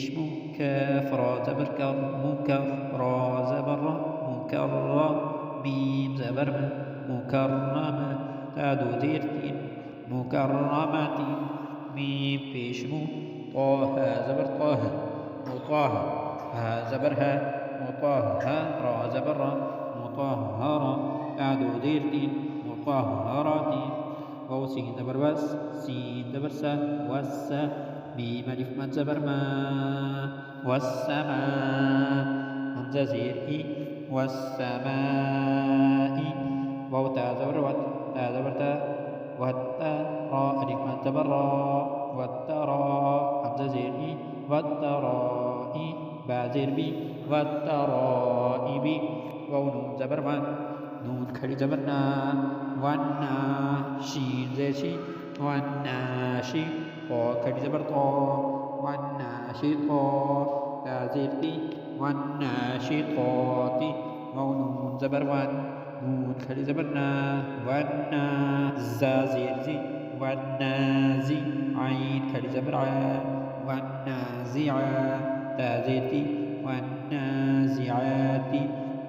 بيشمو كاف را زبر كر مكر را زبر را مكرر ميم زبر ما مكرمة تادو زيرتين مكرمة ميم بيشمو طه زبر طه مطاه ها زبر ها مطهر را زبر را مطهرة تادو زيرتين مطهرة واو سين زبر بس سين زبر سا وسا ميم ألف مد زبر ما والسماء همزة زير إي والسماء واو تا زبر وت تا زبر تا وتا را ألف مد زبر را وترى همزة زير إي والترائي با زير بي والترائب واو نون زبر ون نون خلي زبرنا ونا شين زي شي والناشي طا خلي زبر طا والناشطا تا زير تي والناشطات واو نون زبر ون نون خلي زبرنا ونا زا زير زي والنازي عين خلي زبر ع والنازعة تا زير تي والنازعات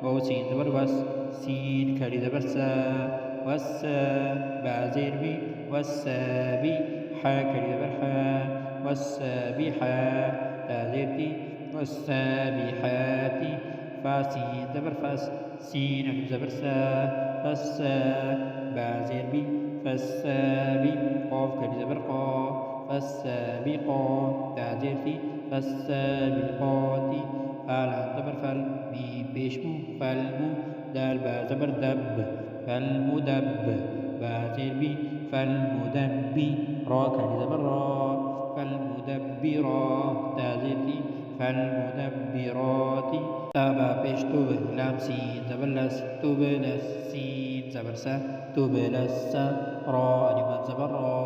واو سين زبر وس سين خلي زبر سا والسا با زير بي والسابي حا خلي زبر حا والسابحة تا زير تي والسابحات فا سين زبر فاس سين ألف زبر سا فالسا با زير بي فالسابي قاف خلي زبر قا فالسابقات تا زير تي فالسابقات فالعن زبر فل ميم بيشمو فالمو دال با زبر دب فالمدب با زير بي فالمدبي را كان زبر را فالمدبرات تا زير تي فالمدبرات تابا بيش توب لام سين زبر لس تبلس سين زبر سا تبلس را ألف زبر را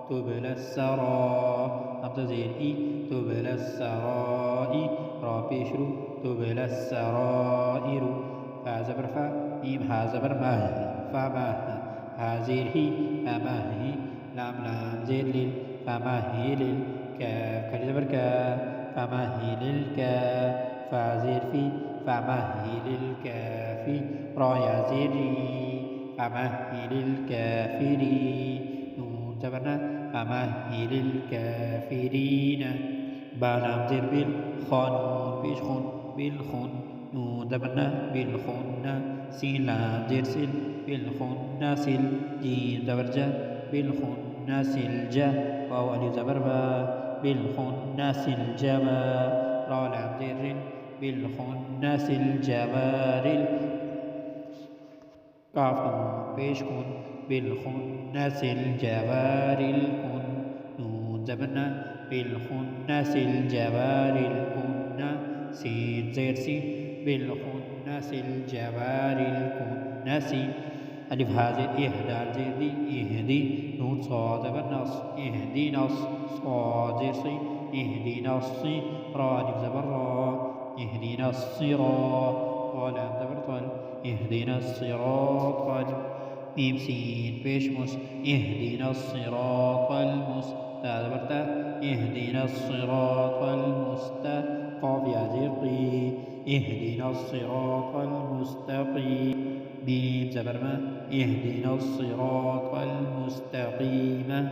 تبلس را همزة زير إي تبلس سرائي را بيشرو تبلس سرائر فا زبر فا ميم ها زبر مه فما ها زير هي فما هي لام لام زير لل فما هي لل كاف كان زبر كاف فما هي للكاف فا زير في فما هي للكاف را يا زير ري فما هي للكافرين نون زبرنا فما هي للكافرين با لام زير بالخانون بيش خون بالخون نون زبرنا بالخن سين لام زير سل بالخن سل جيم زبر جا بالخن سلجا واو ألف زبر با بالخن سلجبا را لام زير بالخن سلجوار كاف نون بيش كن بالخنس الجوار الكن نون زبرنا بالخنس الجوار الكن سين زير سين بالخنس الجوار الكنس ألف هذه إهدى زير دي إهدي نون صاد بالنص إهدي نص صاد زير سي إهدي نصي را ألف زبر را إهدينا الصراط قال زبر طال اهدنا الصراط ميم سين بيش مس اهدنا الصراط المستقيم اهدنا الصراط المستقيم يا زرقي اهدنا الصراط المستقيم ميم زبر ما اهدنا الصراط المستقيم